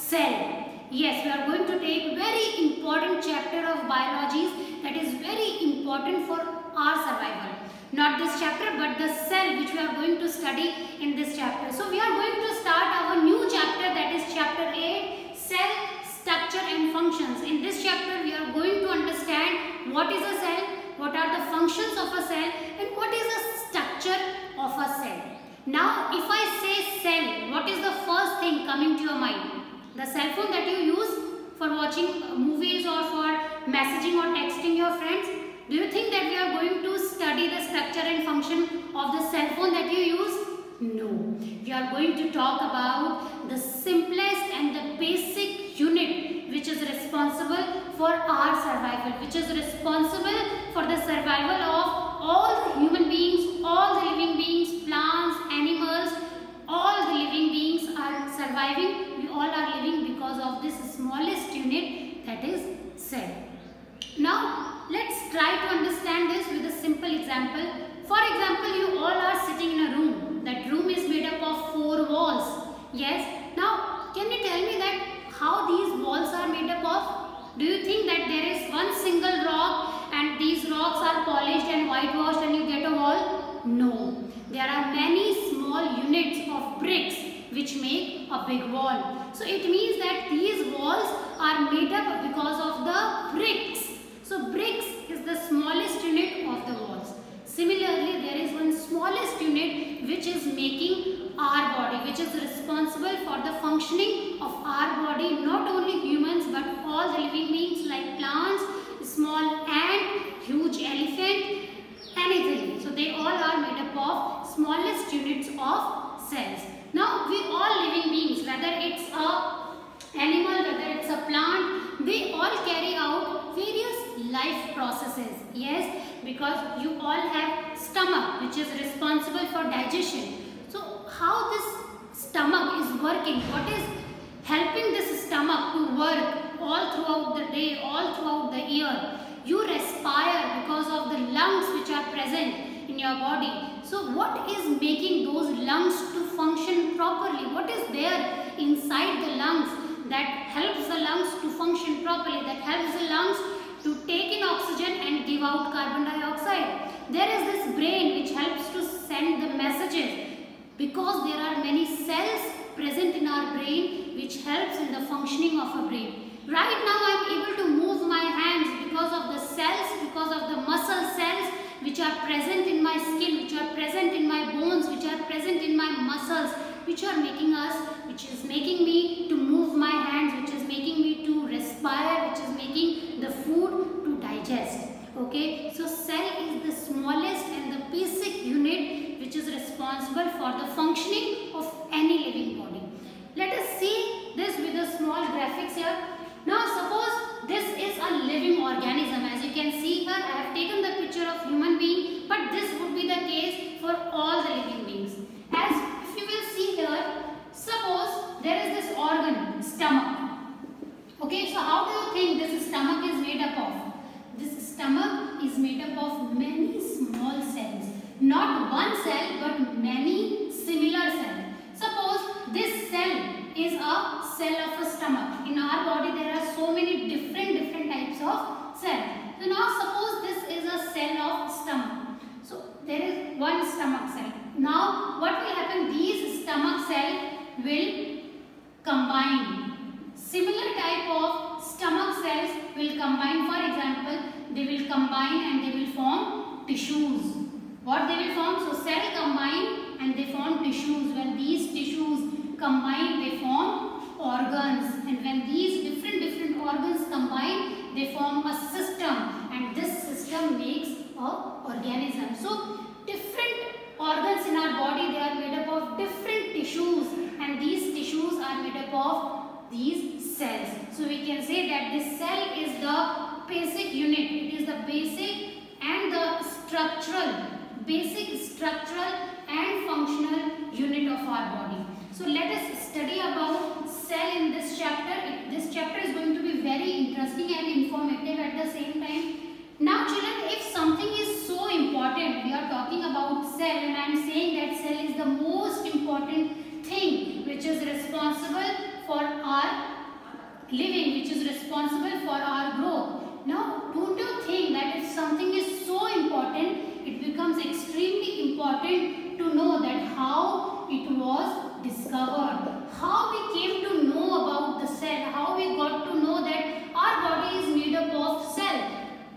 cell. Yes, we are going to take very important chapter of biology that is very important for our survival. Not this chapter but the cell which we are going to study in this chapter. So we are going to start our new chapter, that is chapter 8, cell structure and functions. In this chapter we are going to understand what is a cell, what are the functions of a cell, and what is the structure of a cell. Now if I say cell, what is the first thing coming to your mind? The cell phone that you use for watching movies or for messaging or texting your friends? Do you think that we are going to study the structure and function of the cell phone that you use? No. We are going to talk about the simplest and the basic unit which is responsible for our survival, which is responsible for the survival of all the human beings, all the living beings, plants, animals, all the living beings are surviving. We all are living because of this smallest unit, that is cell. Now let's try to understand this with a simple example. For example, you all are sitting in a room. That room is made up of 4 walls. Yes. Now can you tell me that how these walls are made up of? Do you think that there is one single rock and these rocks are polished and whitewashed and you get a wall? No. There are many small units of bricks which make a big wall. So it means that these walls are made up because of the bricks. So bricks is the smallest unit of the walls. Similarly, there is one smallest unit which is making our body, which is responsible for the functioning of our body, not only humans but all the living beings like plants, small ant, huge elephant, anything. So they all are made up of smallest units of cells. Now we all living beings, whether it's a animal, whether it's a plant, they all carry out various life processes. Yes, because you all have stomach which is responsible for digestion. So how this stomach is working, what is helping this stomach to work all throughout the day, all throughout the year? You respire because of the lungs which are present in your body. So what is making those lungs to function properly? What is there inside the lungs that helps the lungs to function properly, that helps the lungs to take in oxygen and give out carbon dioxide? There is this brain which helps to send the messages, because there are many cells present in our brain which helps in the functioning of a brain. Right now I am able to move my hands because of the cells, because of the muscle cells which are present in my skin, which are present in my bones, which are present in my muscles, which are making us, which is making me to move my hands, which is making me to respire, which is making the food to digest. Okay, so cell is the smallest and the basic unit which is responsible for the functioning of any living body. Let us see this with a small graphics here. Now suppose this is a living organism. As you can see here, I have taken the picture of human being, but this would be the case for all the living beings. As if you will see here, suppose there is this organ, stomach. Okay, so how do you think this stomach is made up of? This stomach is made up of many small cells. Not one cell but many similar cells. Suppose this cell is a cell of a stomach. In our body there are so many different types of cells. So now suppose this is a cell of stomach. So there is one stomach cell. Now what will happen? These stomach cells will combine. Similar type of stomach cells will combine. For example, they will combine and they will form tissues. What they will form? So cell combine and they form tissues. When these tissues combine, they form organs, and when these different organs combine, they form a system, and this system makes a organism. So different organs in our body, they are made up of different tissues, and these tissues are made up of these cells. So we can say that this cell is the basic unit. It is the basic and the basic structural and functional unit of our body. So let us study about cell in this chapter. This chapter is going to be very interesting and informative at the same time. Now children, if something is so important, we are talking about cell, and I am saying that cell is the most important thing which is responsible for our living, which is responsible for our growth. Now, don't you think that if something is so important, it becomes extremely important to know that how it was discovered, how we came to know about the cell, how we got to know that our body is made up of cell.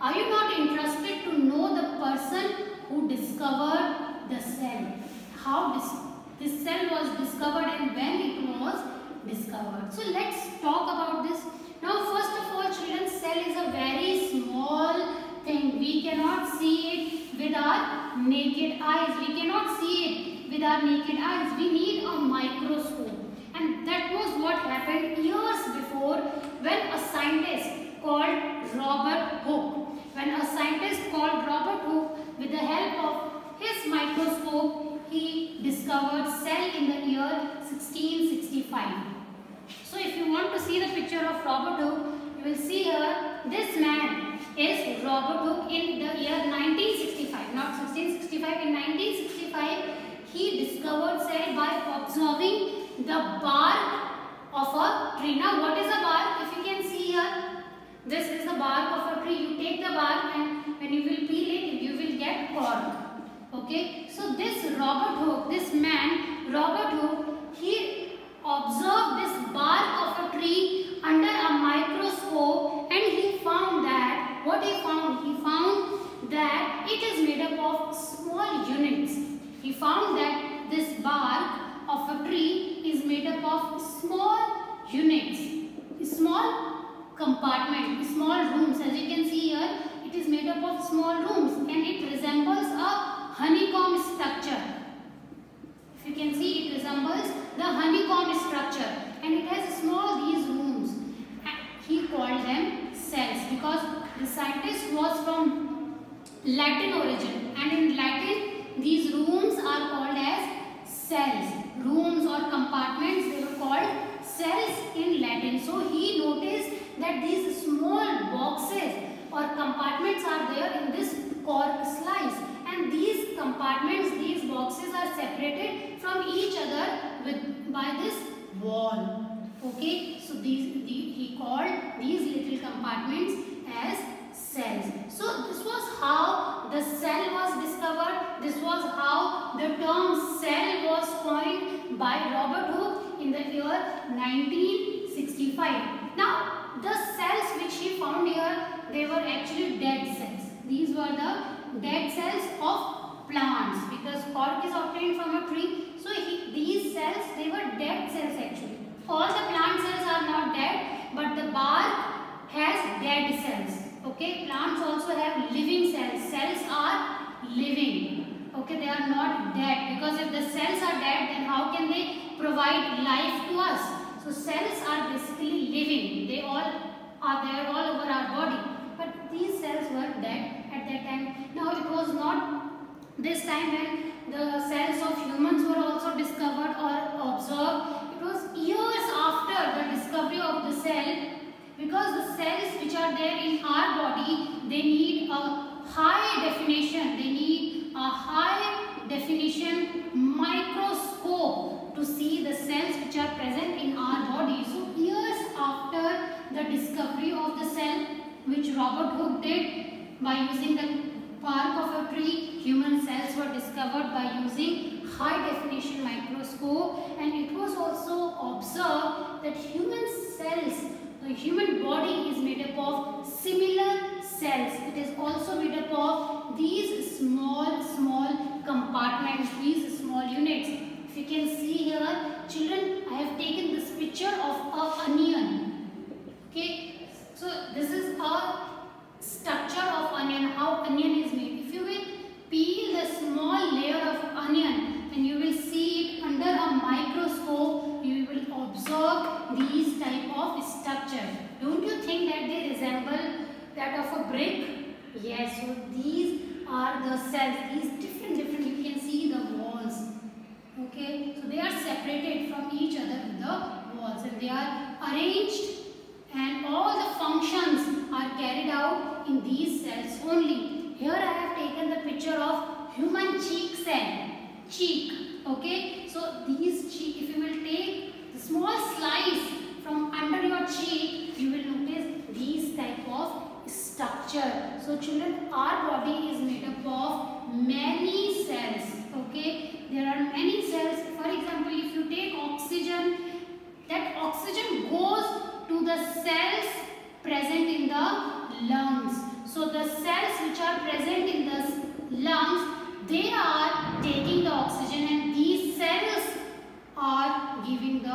Are you not interested to know the person who discovered the cell? How this cell was discovered and when it was discovered. So let's talk about this. Now first of all, children, cell is a very small thing. We cannot see it with our naked eyes. We cannot see it with our naked eyes. We need a microscope. And that was what happened years before when a scientist called Robert Hooke. When a scientist called Robert Hooke, with the help of his microscope, he discovered cell in the year 1665. So if you want to see the picture of Robert Hooke, you will see here this man is Robert Hooke in the year 1965, not 1665. In 1965, he discovered cell by observing the bark of a tree. Now what is a bark? If you can see here, this is the bark of a tree. You take the bark and when you will peel it, you will get cork. Okay, so this Robert Hooke, this man Robert Hooke, he observed this bark of a tree under a microscope and he found that, what he found? He found that it is made up of small units. He found that this bark of a tree is made up of small units, small compartments, small rooms. As you can see here, it is made up of small rooms and it resembles a honeycomb structure. If you can see, it resembles the honeycomb structure and it has these rooms. He called them cells because the scientist was from Latin origin, and in Latin these rooms are called as cells. Rooms or compartments, they were called cells in Latin. So he noticed that these small boxes or compartments are there in this cork slice, and these compartments, these boxes are separated from each other by this wall. Okay, so he called these little compartments as cells. So this was how the cell was discovered. This was how the term cell was coined by Robert Hooke in the year 1965. Now the cells which he found here, they were actually dead cells. These were the dead cells of plants because cork is obtained from a tree. So these cells, they were dead cells actually. All the plant cells are not dead, but the bark has dead cells. Okay, plants also have living cells. Cells are living. Okay, they are not dead, because if the cells are dead, then how can they provide life to us? So cells are basically living. They all are there all over our body. But these cells were dead at that time. Now it was not this time when the cells of humans were also discovered or observed. It was years after the discovery of the cell, because the cells which are there in our body, they need a high definition. They need a high definition microscope to see the cells which are present in our body. So years after the discovery of the cell, which Robert Hooke did by using the bark of a tree, human cells were discovered by using high definition microscope, and it was also observed that human cells, the human body is made up of similar cells. It is also made up of these small compartments, these small units. If you can see here, children, I have taken this picture of an onion. Okay, so this is a structure of onion, how onion is made. If you will peel the small layer of onion, then you will see it under a microscope. You will observe these type of structure. Don't you think that they resemble that of a brick? Yes, so these are the cells. These different, you can see the walls. Okay, so they are separated from each other with the walls, and they are arranged, and all the functions are carried out in these cells only. Here I have taken the picture of human cheek cell. Cheek. Okay, so these cheek, if you will take the small slice from under your cheek, you will notice these type of structure. So children, our body is made up of many cells. Okay, there are many cells. For example, if you take oxygen, that oxygen goes to the cells present in the lungs. So the cells which are present in the lungs, they are taking the oxygen, and these cells are giving the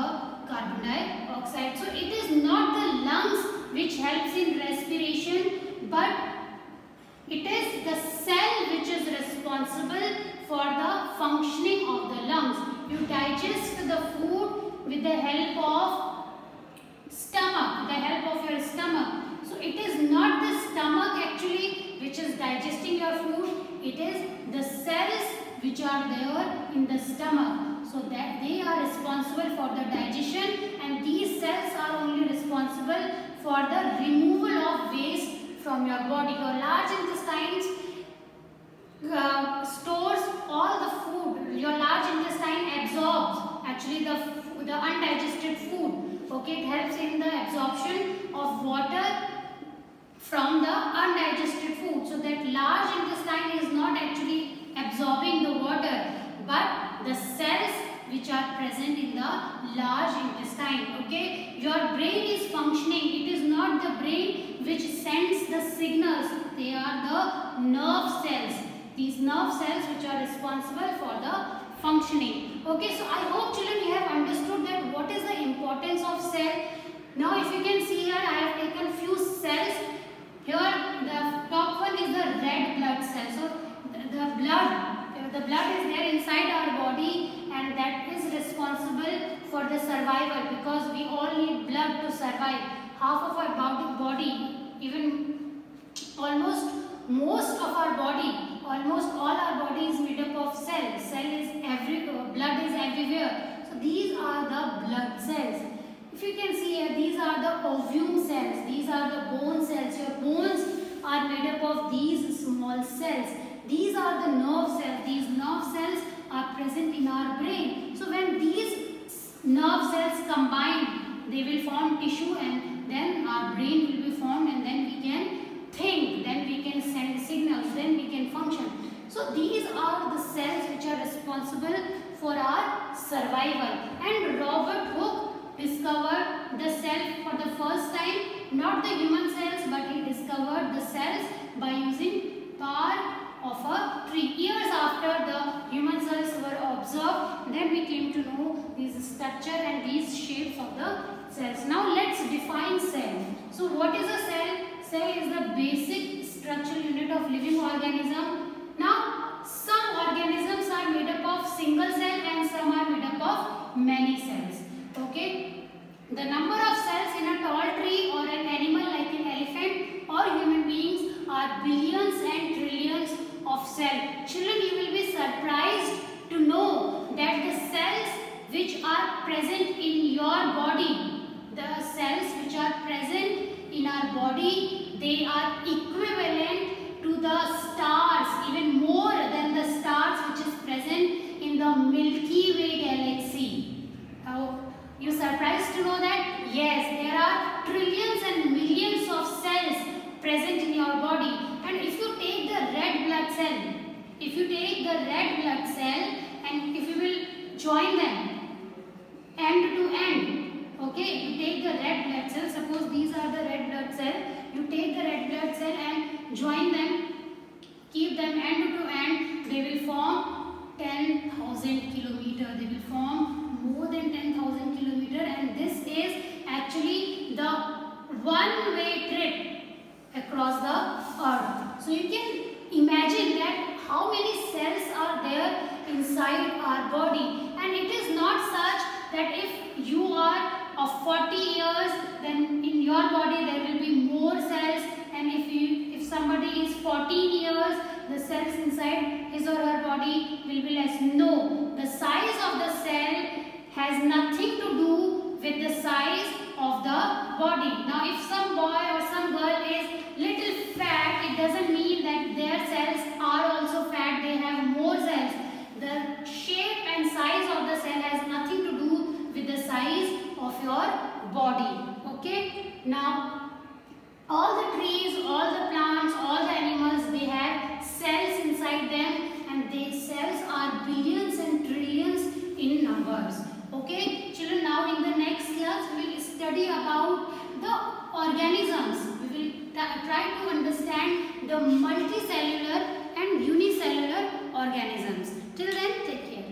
carbon dioxide. So it is not the lungs which helps in respiration, but it is the cell which is responsible for the functioning of the lungs. You digest the food with the help of stomach, with the help of your stomach. So it is not the stomach actually which is digesting your food, it is the cells which are there in the stomach. So that they are responsible for the digestion, and these cells are only responsible for the removal of waste from your body. Your large intestines stores all the food. Your large intestine absorbs actually the undigested food. Okay, it helps in the absorption of water from the undigested food. So that large intestine is not actually absorbing the water, but the cells which are present in the large intestine. Okay, your brain is functioning. It is not the brain which sends the signals. They are the nerve cells. These nerve cells which are responsible for the functioning. Okay, so I hope children you have understood that what is the importance of cell. Now if you can see here, I have taken few cells. Here the top one is the red blood cell. So the blood is there inside our body, and that is responsible for the survival, because we all need blood to survive. Half of our body, even almost most of our body, almost all our body is made up of cells. Blood is everywhere. So these are the blood cells. If you can see here, these are the ovum cells. These are the bone cells. Your bones are made up of these small cells. These are the nerve cells. These nerve cells are present in our brain. So when these nerve cells combine, they will form tissue, and then our brain will be formed, and then we can think, then we can send signals, then we can function. So these are the cells which are responsible for our survival. And Robert Hooke discovered the cell for the first time, not the human cells, but he discovered the cells by using bark of a tree. Years after the human cells were observed, then we came to know this structure and these shapes of the cells. Now let's define cell. So what is a cell? Cell is the basic structural unit of living organism. Now some organisms are made up of single cell and some are made up of many cells. Okay, the number of cells in a tall tree or an animal like an elephant or human beings are billions and trillions of cells. Children, you will be surprised to know that the cells which are present in your body, the cells which are present in our body, they are equivalent to the stars, even more than the stars which is present in the Milky Way galaxy. You surprised to know that? Yes, there are trillions and millions of cells present in your body. And if you take the red blood cell, and if you will join them end to end, okay, you take the red blood cell, suppose these are the red blood cell, you take the red blood cell and join them, keep them end to end, they will form 10,000 kilometer. They will form more than 10,000 kilometer, and this is actually the one-way trip across the earth. So you can imagine that how many cells are there inside our body, and it is not such that if you are of 40 years, then in your body there will be more cells, and if somebody is 14 years, the cells inside his or her body will be less. No, the size of the cell has nothing to do with the size of the body. Now if some boy or some girl is little fat, it doesn't mean that their cells are also fat, they have more cells. The shape and size of the cell has nothing to do with the size of your body. Okay, now Now, all the trees, all the plants, all the animals, they have cells inside them, and these cells are billions and trillions in numbers. Okay, children, now in the next class we will study about the organisms. We will try to understand the multicellular and unicellular organisms. Till then, take care.